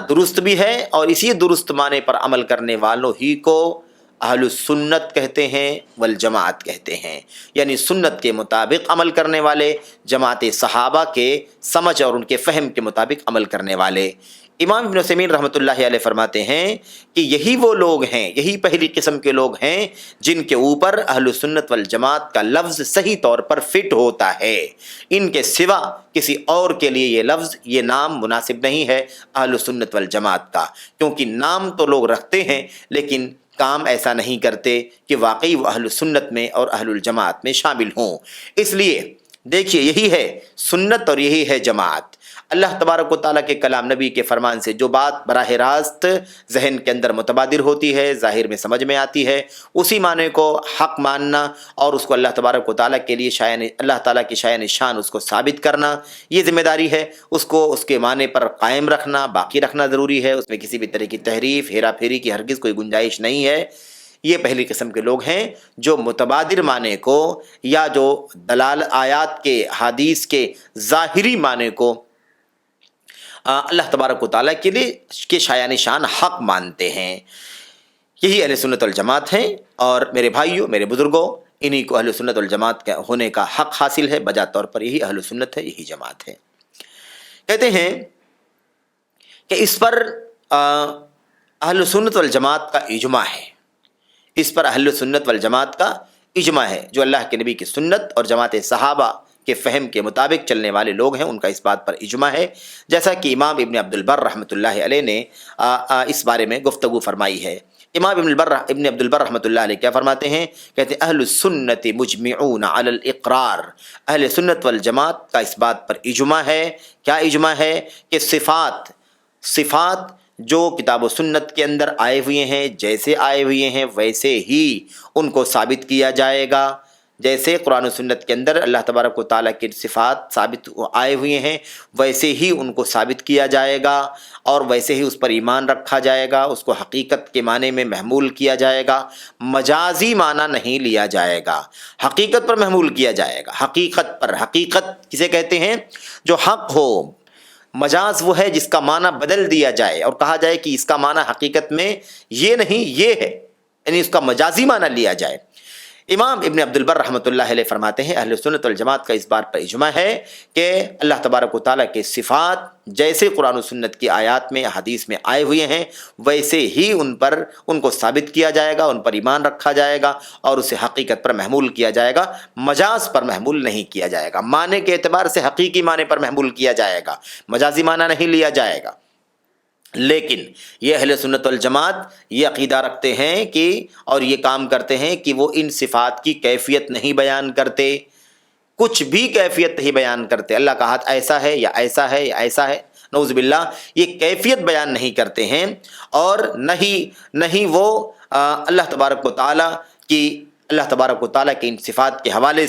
درست بھی ہے، اور اسی درست معنی پر عمل کرنے والوں ہی کو اہل سنت کہتے ہیں، والجماعت کہتے ہیں، یعنی سنت کے مطابق عمل کرنے والے، جماعت صحابہ کے سمجھ اور ان کے فہم کے مطابق عمل کرنے والے۔ امام ابن عثیمین رحمۃ اللہ علیہ فرماتے ہیں کہ یہی وہ لوگ ہیں، یہی پہلی قسم کے لوگ ہیں جن کے اوپر اہل سنت والجماعت کا لفظ صحیح طور پر فٹ ہوتا ہے، ان کے سوا کسی اور کے لیے یہ لفظ، یہ نام مناسب نہیں ہے اہل سنت والجماعت کا، کیونکہ نام تو لوگ رکھتے ہیں لیکن کام ایسا نہیں کرتے کہ واقعی وہ اہل سنت میں اور اہل الجماعت میں شامل ہوں۔ اس لیے دیکھیے، یہی ہے سنت اور یہی ہے جماعت۔ اللہ تبارک و تعالیٰ کے کلام، نبی کے فرمان سے جو بات براہ راست ذہن کے اندر متبادر ہوتی ہے، ظاہر میں سمجھ میں آتی ہے، اسی معنی کو حق ماننا اور اس کو اللہ تبارک و تعالیٰ کے لیے اللہ تعالیٰ کی شایان شان اس کو ثابت کرنا، یہ ذمہ داری ہے۔ اس کو اس کے معنی پر قائم رکھنا، باقی رکھنا ضروری ہے، اس میں کسی بھی طرح کی تحریف، ہیرا پھیری کی ہرگز کوئی گنجائش نہیں ہے۔ یہ پہلی قسم کے لوگ ہیں جو متبادر معنی کو یا جو آیات کے، حدیث کے ظاہری معنی کو اللہ تبارک و تعالیٰ کے لیے کے شایان شان حق مانتے ہیں۔ یہی اہل سنت والجماعت ہیں، اور میرے بھائیوں، میرے بزرگوں، انہی کو اہل سنت والجماعت کا ہونے کا حق حاصل ہے، بجا طور پر یہی اہل سنت ہے، یہی جماعت ہے۔ کہتے ہیں کہ اس پر اہل سنت والجماعت کا اجماع ہے، اس پر اہل سنت والجماعت کا اجماع ہے، جو اللہ کے نبی کی سنت اور جماعت صحابہ کے فہم کے مطابق چلنے والے لوگ ہیں، ان کا اس بات پر اجماع ہے، جیسا کہ امام ابن عبد البر رحمۃ اللہ علیہ نے اس بارے میں گفتگو فرمائی ہے۔ امام ابن عبد البر رحمۃ اللہ علیہ کیا فرماتے ہیں؟ کہتے ہیں اہل السنت مجمعون علی الاقرار، اہل سنت والجماعت کا اس بات پر اجماع ہے۔ کیا اجماع ہے؟ کہ صفات جو کتاب و سنت کے اندر آئے ہوئے ہیں، جیسے آئے ہوئے ہیں ویسے ہی ان کو ثابت کیا جائے گا، جیسے قرآن و سنت کے اندر اللہ تبارک و تعالیٰ کی صفات ثابت آئے ہوئے ہیں ویسے ہی ان کو ثابت کیا جائے گا، اور ویسے ہی اس پر ایمان رکھا جائے گا، اس کو حقیقت کے معنی میں محمول کیا جائے گا، مجازی معنی نہیں لیا جائے گا، حقیقت پر محمول کیا جائے گا۔ حقیقت کسے کہتے ہیں؟ جو حق ہو۔ مجاز وہ ہے جس کا معنی بدل دیا جائے اور کہا جائے کہ اس کا معنی حقیقت میں یہ نہیں، یہ ہے، یعنی اس کا مجازی معنی لیا جائے۔ امام ابن عبد البر رحمۃ اللہ علیہ فرماتے ہیں اہل سنت والجماعت کا اس بات پر اجماع ہے کہ اللہ تبارک و تعالیٰ کے صفات جیسے قرآن و سنت کی آیات میں حدیث میں آئے ہوئے ہیں ویسے ہی ان کو ثابت کیا جائے گا، ان پر ایمان رکھا جائے گا اور اسے حقیقت پر محمول کیا جائے گا، مجاز پر محمول نہیں کیا جائے گا۔ معنی کے اعتبار سے حقیقی معنی پر محمول کیا جائے گا، مجازی معنی نہیں لیا جائے گا۔ لیکن یہ اہل سنت والجماعت یہ عقیدہ رکھتے ہیں کہ اور یہ کام کرتے ہیں کہ وہ ان صفات کی کیفیت نہیں بیان کرتے، کچھ بھی کیفیت نہیں بیان کرتے۔ اللہ کا ہاتھ ایسا ہے یا ایسا ہے یا ایسا ہے، نعوذ باللہ، یہ کیفیت بیان نہیں کرتے ہیں۔ اور نہ ہی وہ اللہ تبارک و تعالیٰ کے ان صفات کے حوالے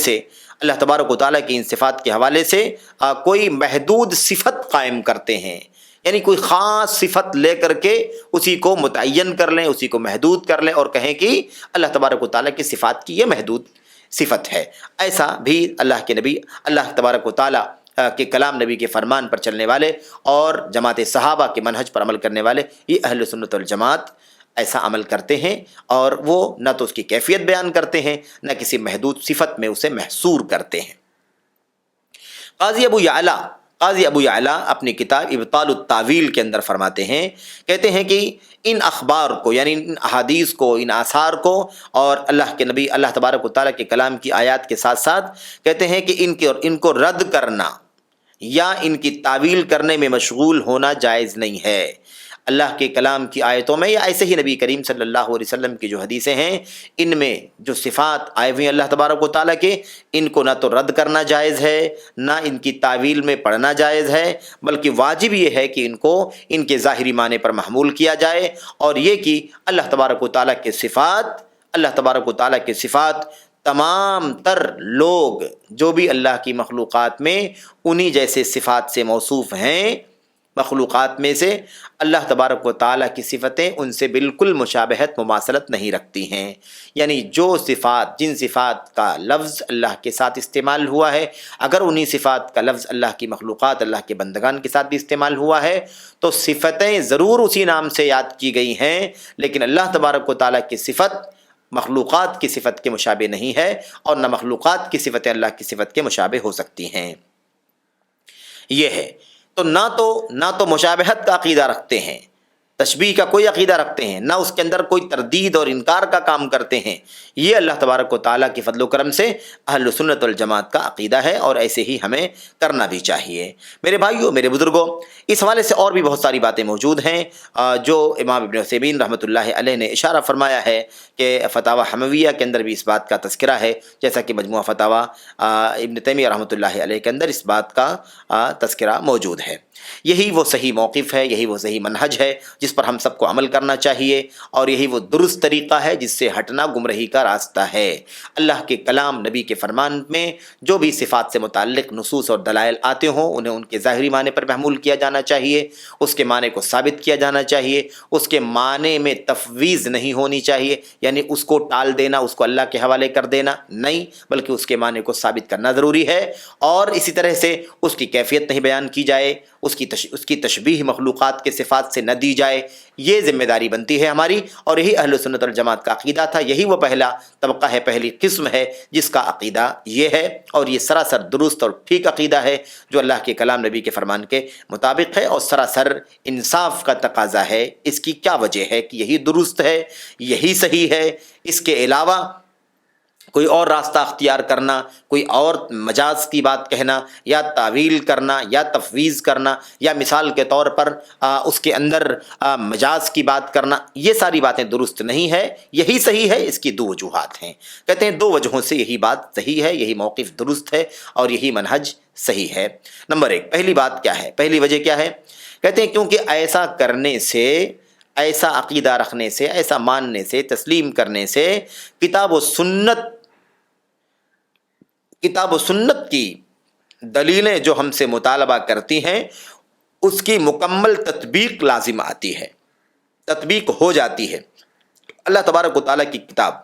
سے کوئی محدود صفت قائم کرتے ہیں، یعنی کوئی خاص صفت لے کر کے اسی کو متعین کر لیں، اسی کو محدود کر لیں اور کہیں کہ اللہ تبارک و تعالیٰ کی صفات کی یہ محدود صفت ہے۔ ایسا بھی اللہ تبارک و تعالیٰ کے کلام، نبی کے فرمان پر چلنے والے اور جماعت صحابہ کے منہج پر عمل کرنے والے یہ اہل سنت والجماعت ایسا عمل کرتے ہیں، اور وہ نہ تو اس کی کیفیت بیان کرتے ہیں نہ کسی محدود صفت میں اسے محصور کرتے ہیں۔ قاضی ابو یعلا اپنی کتاب ابطال التاویل کے اندر فرماتے ہیں، کہتے ہیں کہ ان اخبار کو، یعنی ان احادیث کو، ان آثار کو اور اللہ کے نبی اللہ تبارک و تعالیٰ کے کلام کی آیات کے ساتھ ساتھ کہتے ہیں کہ ان کو رد کرنا یا ان کی تعویل کرنے میں مشغول ہونا جائز نہیں ہے۔ اللہ کے کلام کی آیتوں میں یا ایسے ہی نبی کریم صلی اللہ علیہ وسلم کی جو حدیثیں ہیں ان میں جو صفات آئے ہوئے ہیں اللہ تبارک و تعالیٰ کے، ان کو نہ تو رد کرنا جائز ہے نہ ان کی تعویل میں پڑھنا جائز ہے، بلکہ واجب یہ ہے کہ ان کے ظاہری معنی پر محمول کیا جائے، اور یہ کہ اللہ تبارک و تعالیٰ کے صفات تمام تر لوگ جو بھی اللہ کی مخلوقات میں انہی جیسے صفات سے موصوف ہیں، مخلوقات میں سے اللہ تبارک و تعالیٰ کی صفتیں ان سے بالکل مشابہت مماثلت نہیں رکھتی ہیں، یعنی جن صفات کا لفظ اللہ کے ساتھ استعمال ہوا ہے، اگر انہی صفات کا لفظ اللہ کی مخلوقات، اللہ کے بندگان کے ساتھ بھی استعمال ہوا ہے تو صفتیں ضرور اسی نام سے یاد کی گئی ہیں، لیکن اللہ تبارک و تعالیٰ کی صفت مخلوقات کی صفت کے مشابہ نہیں ہے، اور نہ مخلوقات کی صفتیں اللہ کی صفت کے مشابہ ہو سکتی ہیں۔ یہ ہے تو نہ تو مشابہت کا عقیدہ رکھتے ہیں، تشبیہ کا کوئی عقیدہ رکھتے ہیں، نہ اس کے اندر کوئی تردید اور انکار کا کام کرتے ہیں۔ یہ اللہ تبارک و تعالیٰ کی فضل و کرم سے اہل سنت والجماعت کا عقیدہ ہے، اور ایسے ہی ہمیں کرنا بھی چاہیے۔ میرے بھائیوں، میرے بزرگوں، اس حوالے سے اور بھی بہت ساری باتیں موجود ہیں جو امام ابن عثیمین رحمۃ اللہ علیہ نے اشارہ فرمایا ہے کہ فتاوی حمویہ کے اندر بھی اس بات کا تذکرہ ہے، جیسا کہ مجموعہ فتاوی ابن تیمیہ رحمۃ اللہ علیہ کے اندر اس بات کا تذکرہ موجود ہے۔ یہی وہ صحیح موقف ہے، یہی وہ صحیح منہج ہے جس پر ہم سب کو عمل کرنا چاہیے، اور یہی وہ درست طریقہ ہے جس سے ہٹنا گمراہی کا راستہ ہے۔ اللہ کے کلام، نبی کے فرمان میں جو بھی صفات سے متعلق نصوص اور دلائل آتے ہوں انہیں ان کے ظاہری معنی پر محمول کیا جانا چاہیے، اس کے معنی کو ثابت کیا جانا چاہیے، اس کے معنی میں تفویض نہیں ہونی چاہیے، یعنی اس کو ٹال دینا، اس کو اللہ کے حوالے کر دینا نہیں، بلکہ اس کے معنی کو ثابت کرنا ضروری ہے۔ اور اسی طرح سے اس کی کیفیت نہیں بیان کی جائے، اس کی تشبیہ مخلوقات کے صفات سے نہ دی جائے، یہ ذمہ داری بنتی ہے ہماری، اور یہی اہل سنت والجماعت کا عقیدہ تھا۔ یہی وہ پہلا طبقہ ہے، پہلی قسم ہے جس کا عقیدہ یہ ہے، اور یہ سراسر درست اور ٹھیک عقیدہ ہے جو اللہ کے کلام، نبی کے فرمان کے مطابق ہے، اور سراسر انصاف کا تقاضا ہے۔ اس کی کیا وجہ ہے کہ یہی درست ہے، یہی صحیح ہے؟ اس کے علاوہ کوئی اور راستہ اختیار کرنا، کوئی اور مجاز کی بات کہنا یا تعویل کرنا یا تفویض کرنا یا مثال کے طور پر اس کے اندر مجاز کی بات کرنا، یہ ساری باتیں درست نہیں ہے۔ یہی صحیح ہے، اس کی دو وجوہات ہیں۔ کہتے ہیں دو وجہوں سے یہی بات صحیح ہے، یہی موقف درست ہے اور یہی منہج صحیح ہے۔ نمبر 1، پہلی بات کیا ہے، پہلی وجہ کیا ہے؟ کہتے ہیں کیونکہ ایسا کرنے سے، ایسا عقیدہ رکھنے سے، ایسا ماننے سے، تسلیم کرنے سے کتاب و سنت کی دلیلیں جو ہم سے مطالبہ کرتی ہیں اس کی مکمل تطبیق لازم آتی ہے، تطبیق ہو جاتی ہے۔ اللہ تبارک و تعالیٰ کی کتاب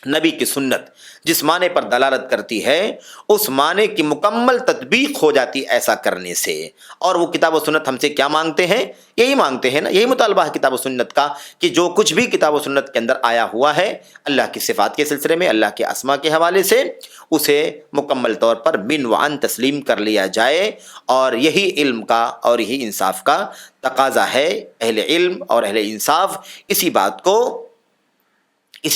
نبی کی سنت جس معنی پر دلالت کرتی ہے اس معنی کی مکمل تطبیق ہو جاتی ایسا کرنے سے۔ اور وہ کتاب و سنت ہم سے کیا مانگتے ہیں؟ یہی مانگتے ہیں نا، یہی مطالبہ ہے کتاب و سنت کا کہ جو کچھ بھی کتاب و سنت کے اندر آیا ہوا ہے اللہ کی صفات کے سلسلے میں، اللہ کے اسماء کے حوالے سے، اسے مکمل طور پر من وعن تسلیم کر لیا جائے۔ اور یہی علم کا اور یہی انصاف کا تقاضا ہے۔ اہل علم اور اہل انصاف اسی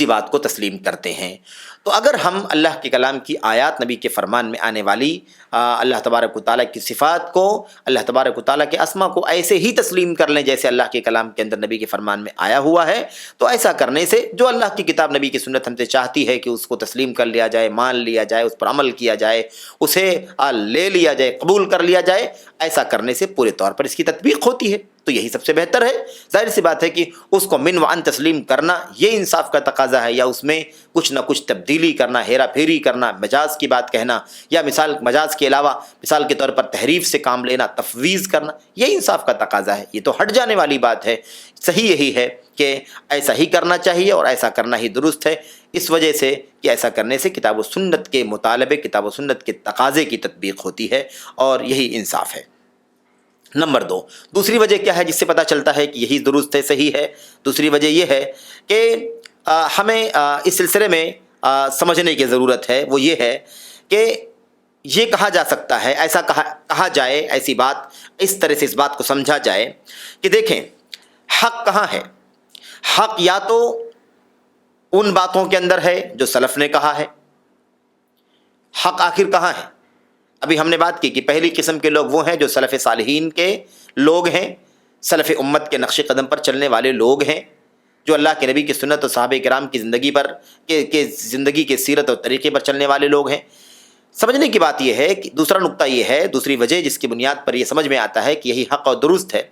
بات کو تسلیم کرتے ہیں۔ تو اگر ہم اللہ کے کلام کی آیات، نبی کے فرمان میں آنے والی اللہ تبارک و تعالیٰ کی صفات کو، اللہ تبارک و تعالیٰ کے اسما کو ایسے ہی تسلیم کر لیں جیسے اللہ کے کلام کے اندر نبی کے فرمان میں آیا ہوا ہے، تو ایسا کرنے سے جو اللہ کی کتاب نبی کی سنت ہم سے چاہتی ہے کہ اس کو تسلیم کر لیا جائے، مان لیا جائے، اس پر عمل کیا جائے، اسے لے لیا جائے، قبول کر لیا جائے، ایسا کرنے سے پورے طور پر اس کی تطبیق ہوتی ہے۔ تو یہی سب سے بہتر ہے۔ ظاہر سی بات ہے کہ اس کو من وعن تسلیم کرنا یہ انصاف کا تقاضا ہے، یا اس میں کچھ نہ کچھ تبدیلی کرنا، ہیرا پھیری کرنا، مجاز کی بات کہنا، یا مجاز کے علاوہ مثال کے طور پر تحریف سے کام لینا، تفویض کرنا، یہ انصاف کا تقاضا ہے۔ یہ تو ہٹ جانے والی بات ہے۔ صحیح یہی ہے کہ ایسا ہی کرنا چاہیے اور ایسا کرنا ہی درست ہے، اس وجہ سے کہ ایسا کرنے سے کتاب و سنت کے مطالبے، کتاب و سنت کے تقاضے کی تطبیق ہوتی ہے، اور یہی انصاف ہے۔ نمبر 2، دوسری وجہ کیا ہے جس سے پتہ چلتا ہے کہ یہی درست ہے، صحیح ہے؟ دوسری وجہ یہ ہے کہ ہمیں اس سلسلے میں سمجھنے کی ضرورت ہے، وہ یہ ہے کہ یہ کہا جا سکتا ہے، ایسا کہا جائے، ایسی بات اس طرح سے اس بات کو سمجھا جائے کہ دیکھیں حق کہاں ہے؟ حق یا تو ان باتوں کے اندر ہے جو سلف نے کہا ہے۔ حق آخر کہاں ہے؟ ابھی ہم نے بات کی کہ پہلی قسم کے لوگ وہ ہیں جو سلف صالحین کے لوگ ہیں، سلف امت کے نقش قدم پر چلنے والے لوگ ہیں، جو اللہ کے نبی کی سنت اور صحابہ کرام کی زندگی کے سیرت اور طریقے پر چلنے والے لوگ ہیں۔ سمجھنے کی بات یہ ہے کہ دوسرا نقطہ یہ ہے، دوسری وجہ جس کی بنیاد پر یہ سمجھ میں آتا ہے کہ یہی حق اور درست ہے،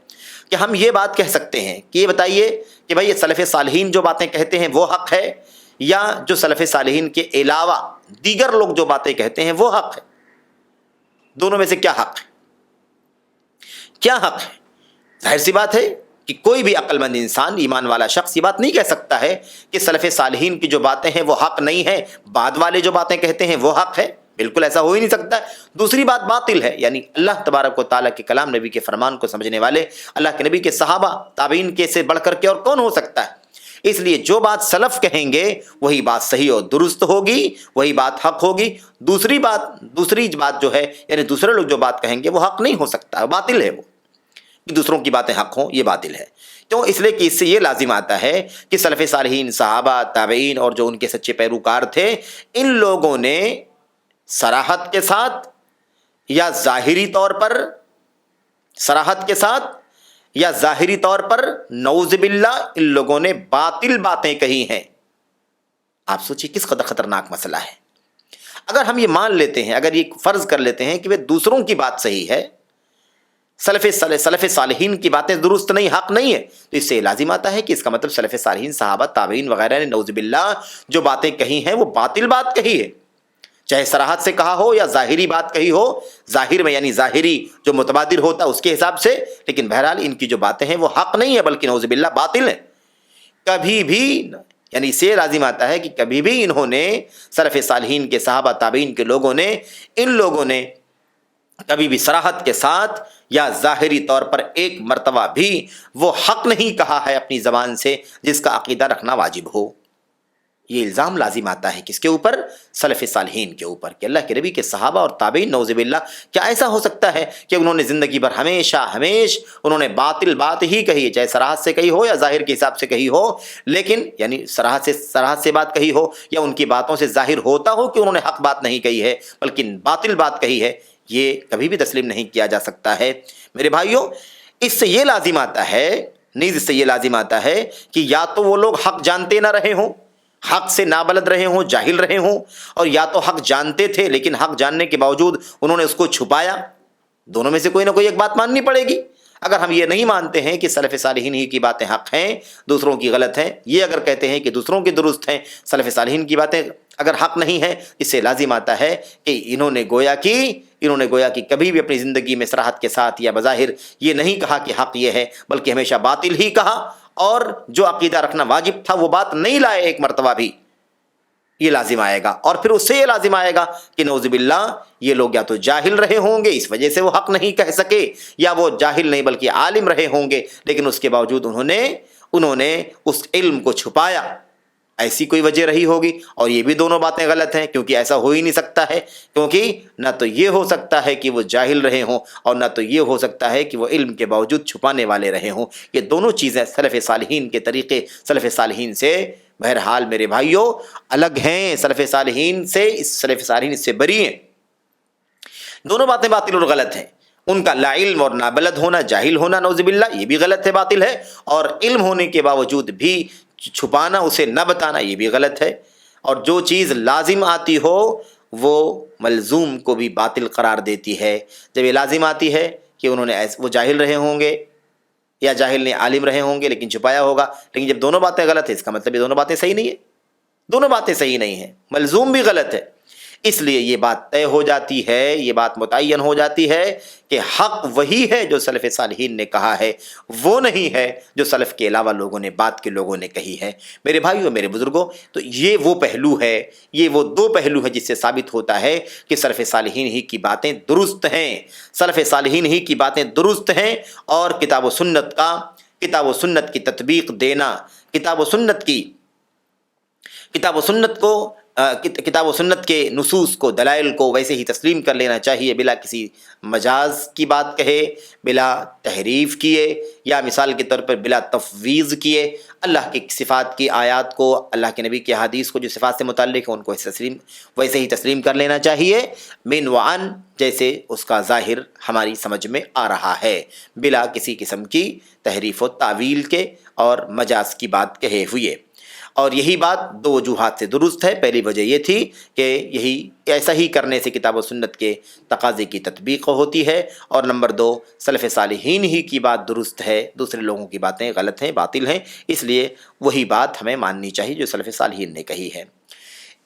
کہ ہم یہ بات کہہ سکتے ہیں کہ یہ بتائیے کہ بھائی یہ سلف صالحین جو باتیں کہتے ہیں وہ حق ہے، یا جو سلف صالحین کے علاوہ دیگر لوگ جو باتیں کہتے ہیں وہ حق ہے؟ دونوں میں سے کیا حق ہے؟ کیا حق ہے؟ ظاہر سی بات ہے کہ کوئی بھی عقل مند انسان، ایمان والا شخص یہ بات نہیں کہہ سکتا ہے کہ سلف صالحین کی جو باتیں ہیں وہ حق نہیں ہے، بعد والے جو باتیں کہتے ہیں وہ حق ہے۔ بالکل ایسا ہو ہی نہیں سکتا ہے۔ دوسری بات باطل ہے، یعنی اللہ تبارک و تعالیٰ کے کلام، نبی کے فرمان کو سمجھنے والے اللہ کے نبی کے صحابہ تابعین کے سے بڑھ کر کے اور کون ہو سکتا ہے؟ اس لیے جو بات سلف کہیں گے وہی بات صحیح اور درست ہوگی، وہی بات حق ہوگی۔ دوسری بات جو ہے، یعنی دوسرے لوگ جو بات کہیں گے وہ حق نہیں ہو سکتا، باطل ہے۔ وہ دوسروں کی باتیں حق ہوں، یہ باطل ہے۔ کیوں؟ اس لیے کہ اس سے یہ لازم آتا ہے کہ سلف صالحین، صحابہ، تابعین اور جو ان کے سچے پیروکار تھے، ان لوگوں نے صراحت کے ساتھ یا ظاہری طور پر نعوذ باللہ ان لوگوں نے باطل باتیں کہی ہیں۔ آپ سوچیں کس قدر خطرناک مسئلہ ہے۔ اگر ہم یہ مان لیتے ہیں، اگر یہ فرض کر لیتے ہیں کہ وہ دوسروں کی بات صحیح ہے، سلف صالحین کی باتیں درست نہیں، حق نہیں ہے، تو اس سے لازم آتا ہے کہ اس کا مطلب سلف صالحین، صحابہ، تابعین وغیرہ نے نعوذ باللہ جو باتیں کہی ہیں وہ باطل بات کہی ہے، چاہے صراحت سے کہا ہو یا ظاہری بات کہی ہو، ظاہر میں یعنی ظاہری جو متبادر ہوتا اس کے حساب سے، لیکن بہرحال ان کی جو باتیں ہیں وہ حق نہیں ہے بلکہ نعوذ باللہ باطل ہیں۔ کبھی بھی یعنی اس سے لازم آتا ہے کہ کبھی بھی انہوں نے، سلف صالحین کے، صحابہ تابعین کے لوگوں نے، ان لوگوں نے کبھی بھی صراحت کے ساتھ یا ظاہری طور پر ایک مرتبہ بھی وہ حق نہیں کہا ہے اپنی زبان سے جس کا عقیدہ رکھنا واجب ہو۔ یہ الزام لازم آتا ہے کس کے اوپر؟ سلف صالحین کے اوپر، کہ اللہ کے نبی کے صحابہ اور تابعین نعوذ باللہ، کیا ایسا ہو سکتا ہے کہ انہوں نے زندگی بھر ہمیشہ انہوں نے باطل بات ہی کہی ہے، چاہے صراحت سے کہی ہو یا ظاہر کے حساب سے کہی ہو، لیکن یعنی صراحت سے بات کہی ہو یا ان کی باتوں سے ظاہر ہوتا ہو کہ انہوں نے حق بات نہیں کہی ہے بلکہ باطل بات کہی ہے، یہ کبھی بھی تسلیم نہیں کیا جا سکتا ہے۔ میرے بھائیوں، اس سے یہ لازم آتا ہے کہ یا تو وہ لوگ حق جانتے نہ رہے ہوں، حق سے نابلد رہے ہوں، جاہل رہے ہوں، اور یا تو حق جانتے تھے لیکن حق جاننے کے باوجود انہوں نے اس کو چھپایا۔ دونوں میں سے کوئی نہ کوئی ایک بات ماننی پڑے گی۔ اگر ہم یہ نہیں مانتے ہیں کہ سلف صالحین ہی کی باتیں حق ہیں، دوسروں کی غلط ہیں، یہ اگر کہتے ہیں کہ دوسروں کی درست ہیں، سلف صالحین کی باتیں اگر حق نہیں ہیں، اس سے لازم آتا ہے کہ انہوں نے گویا کہ کبھی بھی اپنی زندگی میں صراحت کے ساتھ یا بظاہر یہ نہیں کہا کہ حق یہ ہے، بلکہ ہمیشہ باطل ہی کہا، اور جو عقیدہ رکھنا واجب تھا وہ بات نہیں لائے ایک مرتبہ بھی۔ یہ لازم آئے گا، اور پھر اس سے یہ لازم آئے گا کہ نعوذ باللہ یہ لوگ یا تو جاہل رہے ہوں گے اس وجہ سے وہ حق نہیں کہہ سکے، یا وہ جاہل نہیں بلکہ عالم رہے ہوں گے لیکن اس کے باوجود انہوں نے اس علم کو چھپایا، ایسی کوئی وجہ رہی ہوگی، اور یہ بھی دونوں باتیں غلط ہیں، کیونکہ ایسا ہو ہی نہیں سکتا ہے، کیونکہ نہ تو یہ ہو سکتا ہے کہ وہ جاہل رہے ہوں اور نہ تو یہ ہو سکتا ہے کہ وہ علم کے باوجود چھپانے والے رہے ہوں۔ یہ دونوں چیزیں سلف صالحین کے طریقے، سلف صالحین سے بہرحال میرے بھائیوں الگ ہیں، سلف صالحین اس سے بری ہیں۔ دونوں باتیں باطل اور غلط ہیں، ان کا لا علم اور نابلد ہونا، جاہل ہونا نعوذ باللہ، یہ بھی غلط ہے، باطل ہے، اور علم ہونے کے باوجود بھی چھپانا، اسے نہ بتانا، یہ بھی غلط ہے۔ اور جو چیز لازم آتی ہو وہ ملزوم کو بھی باطل قرار دیتی ہے۔ جب یہ لازم آتی ہے کہ وہ جاہل رہے ہوں گے یا جاہل نے عالم رہے ہوں گے لیکن چھپایا ہوگا، لیکن جب دونوں باتیں غلط ہیں اس کا مطلب یہ دونوں باتیں صحیح نہیں ہیں، دونوں باتیں صحیح نہیں ہیں، ملزوم بھی غلط ہے۔ اس لیے یہ بات طے ہو جاتی ہے، یہ بات متعین ہو جاتی ہے کہ حق وہی ہے جو سلف صالحین نے کہا ہے، وہ نہیں ہے جو سلف کے علاوہ بعد کے لوگوں نے کہی ہے۔ میرے بھائیوں، میرے بزرگوں، تو یہ وہ پہلو ہے، یہ وہ دو پہلو ہیں جس سے ثابت ہوتا ہے کہ سلف صالحین ہی کی باتیں درست ہیں، سلف صالحین ہی کی باتیں درست ہیں، اور کتاب و سنت کی تطبیق دینا، کتاب و سنت کے نصوص کو، دلائل کو ویسے ہی تسلیم کر لینا چاہیے، بلا کسی مجاز کی بات کہے، بلا تحریف کیے، یا مثال کے طور پر بلا تفویض کیے۔ اللہ کی صفات کی آیات کو، اللہ کے نبی کی احادیث کو جو صفات سے متعلق ہیں ان کو ویسے ہی تسلیم کر لینا چاہیے، من وعن، جیسے اس کا ظاہر ہماری سمجھ میں آ رہا ہے، بلا کسی قسم کی تحریف و تعویل کے اور مجاز کی بات کہے ہوئے۔ اور یہی بات دو وجوہات سے درست ہے۔ پہلی وجہ یہ تھی کہ ایسا ہی کرنے سے کتاب و سنت کے تقاضے کی تطبیق ہوتی ہے، اور نمبر دو، سلف صالحین ہی کی بات درست ہے، دوسرے لوگوں کی باتیں غلط ہیں، باطل ہیں، اس لیے وہی بات ہمیں ماننی چاہیے جو سلف صالحین نے کہی ہے۔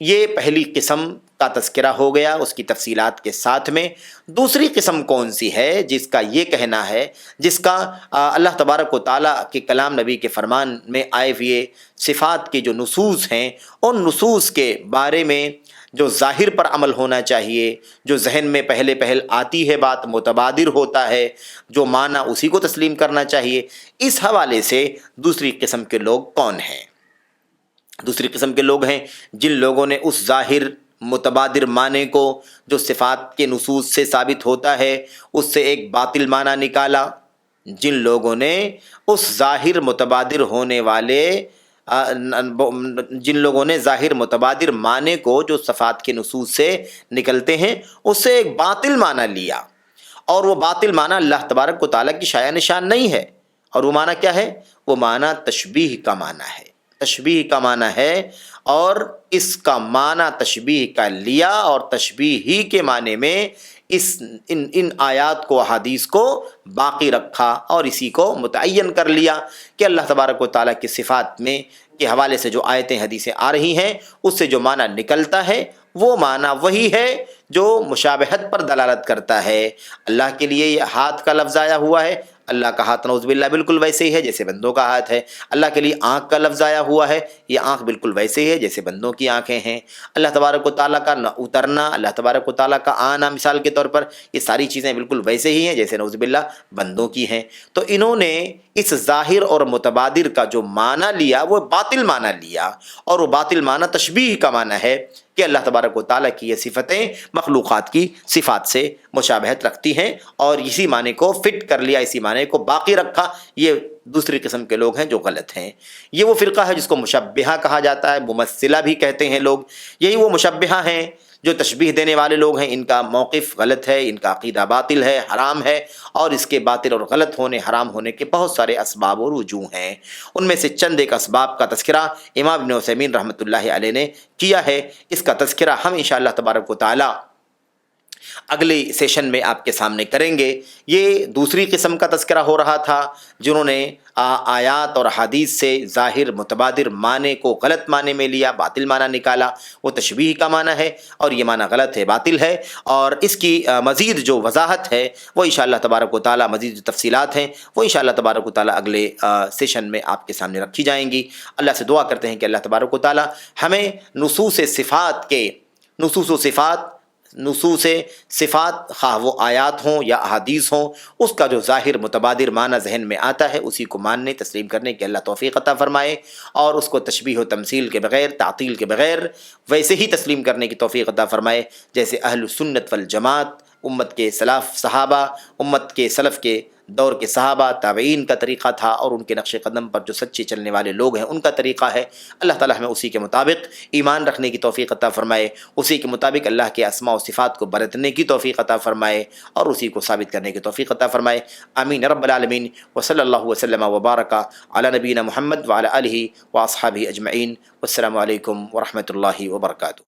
یہ پہلی قسم کا تذکرہ ہو گیا اس کی تفصیلات کے ساتھ میں۔ دوسری قسم کون سی ہے جس کا یہ کہنا ہے، جس کا اللہ تبارک و تعالیٰ کے کلام، نبی کے فرمان میں آئے ہوئے صفات کے جو نصوص ہیں، ان نصوص کے بارے میں جو ظاہر پر عمل ہونا چاہیے، جو ذہن میں پہلے آتی ہے، بات متبادر ہوتا ہے، جو معنی اسی کو تسلیم کرنا چاہیے، اس حوالے سے دوسری قسم کے لوگ کون ہیں؟ دوسری قسم کے لوگ ہیں جن لوگوں نے اس ظاہر متبادر معنی کو جو صفات کے نصوص سے ثابت ہوتا ہے اس سے ایک باطل معنی نکالا، جن لوگوں نے اس ظاہر متبادر ہونے والے جن لوگوں نے ظاہر متبادر معنی کو جو صفات کے نصوص سے نکلتے ہیں اس سے ایک باطل معنی لیا، اور وہ باطل معنی اللہ تبارک و تعالیٰ کی شایع نشان نہیں ہے، اور وہ معنی کیا ہے؟ وہ معنی تشبیہ کا معنی ہے، تشبیہ کا معنی ہے، اور اس کا معنی تشبیہ کا لیا، اور تشبیہ ہی کے معنی میں ان آیات کو، احادیث کو باقی رکھا، اور اسی کو متعین کر لیا کہ اللہ تبارک و تعالیٰ کی صفات میں کے حوالے سے جو آیتیں حدیثیں آ رہی ہیں اس سے جو معنی نکلتا ہے وہ معنی وہی ہے جو مشابہت پر دلالت کرتا ہے۔ اللہ کے لیے یہ ہاتھ کا لفظ آیا ہوا ہے، اللہ کا ہاتھ نعوذ باللہ بالکل ویسے ہی ہے جیسے بندوں کا ہاتھ ہے۔ اللہ کے لیے آنکھ کا لفظ آیا ہوا ہے، یہ آنکھ بالکل ویسے ہی ہے جیسے بندوں کی آنکھیں ہیں۔ اللہ تبارک و تعالیٰ کا اترنا، اللہ تبارک و تعالیٰ کا آنا مثال کے طور پر، یہ ساری چیزیں بالکل ویسے ہی ہیں جیسے نعوذ باللہ بندوں کی ہیں۔ تو انہوں نے اس ظاہر اور متبادر کا جو معنی لیا وہ باطل معنی لیا، اور وہ باطل معنی تشبیہ کا معنی ہے کہ اللہ تبارک و تعالیٰ کی یہ صفتیں مخلوقات کی صفات سے مشابہت رکھتی ہیں، اور اسی معنی کو فٹ کر لیا، اسی معنی کو باقی رکھا۔ یہ دوسری قسم کے لوگ ہیں جو غلط ہیں۔ یہ وہ فرقہ ہے جس کو مشبہہ کہا جاتا ہے، ممثلہ بھی کہتے ہیں لوگ۔ یہی وہ مشبہہ ہیں جو تشبیہ دینے والے لوگ ہیں، ان کا موقف غلط ہے، ان کا عقیدہ باطل ہے، حرام ہے، اور اس کے باطل اور غلط ہونے، حرام ہونے کے بہت سارے اسباب اور وجوہ ہیں۔ ان میں سے چند ایک اسباب کا تذکرہ امام ابن عثیمین رحمۃ اللہ علیہ نے کیا ہے۔ اس کا تذکرہ ہم انشاءاللہ تبارک و تعالی اگلے سیشن میں آپ کے سامنے کریں گے۔ یہ دوسری قسم کا تذکرہ ہو رہا تھا جنہوں نے آیات اور حدیث سے ظاہر متبادر معنی کو غلط معنی میں لیا، باطل معنی نکالا۔ وہ تشبیہ کا معنی ہے اور یہ معنی غلط ہے، باطل ہے، اور اس کی مزید جو وضاحت ہے وہ انشاءاللہ تبارک و تعالی، مزید جو تفصیلات ہیں وہ انشاءاللہ تبارک و تعالی اگلے سیشن میں آپ کے سامنے رکھی جائیں گی۔ اللہ سے دعا کرتے ہیں کہ اللہ تبارک و تعالی ہمیں نصوص صفات خواہ وہ آیات ہوں یا احادیث ہوں، اس کا جو ظاہر متبادر معنی ذہن میں آتا ہے اسی کو ماننے تسلیم کرنے کی اللہ توفیق عطا فرمائے، اور اس کو تشبیہ و تمثیل کے بغیر، تعطیل کے بغیر ویسے ہی تسلیم کرنے کی توفیق عطا فرمائے جیسے اہل سنت والجماعت، امت کے سلف کے دور کے صحابہ تابعین کا طریقہ تھا، اور ان کے نقش قدم پر جو سچے چلنے والے لوگ ہیں ان کا طریقہ ہے۔ اللہ تعالی ہمیں اسی کے مطابق ایمان رکھنے کی توفیق عطا فرمائے، اسی کے مطابق اللہ کے اسماء و صفات کو برتنے کی توفیق عطا فرمائے، اور اسی کو ثابت کرنے کی توفیق عطا فرمائے۔ آمین رب العالمین۔ وصلی اللہ وسلم وبارک علی نبینا محمد وعلی آلہ واصحابہ اجمعین۔ والسلام علیکم ورحمۃ اللہ وبرکاتہ۔